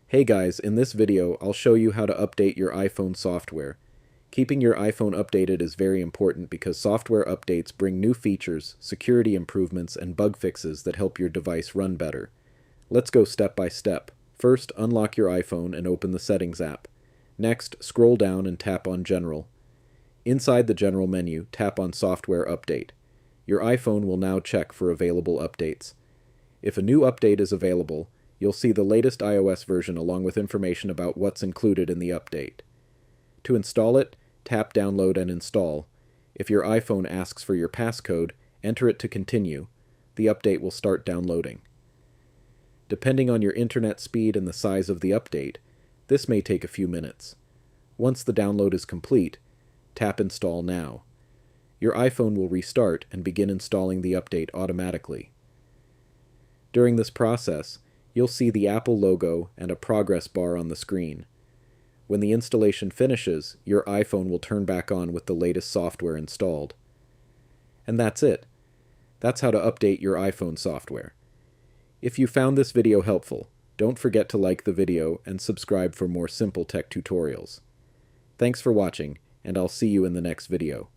Hey guys, in this video, I'll show you how to update your iPhone software. Keeping your iPhone updated is very important because software updates bring new features, security improvements, and bug fixes that help your device run better. Let's go step by step. First, unlock your iPhone and open the Settings app. Next, scroll down and tap on General. Inside the General menu, tap on Software Update. Your iPhone will now check for available updates. If a new update is available, you'll see the latest iOS version along with information about what's included in the update. To install it, tap Download and Install. If your iPhone asks for your passcode, enter it to continue. The update will start downloading. Depending on your internet speed and the size of the update, this may take a few minutes. Once the download is complete, tap Install Now. Your iPhone will restart and begin installing the update automatically. During this process, you'll see the Apple logo and a progress bar on the screen. When the installation finishes, your iPhone will turn back on with the latest software installed. And that's it. That's how to update your iPhone software. If you found this video helpful, don't forget to like the video and subscribe for more simple tech tutorials. Thanks for watching, and I'll see you in the next video.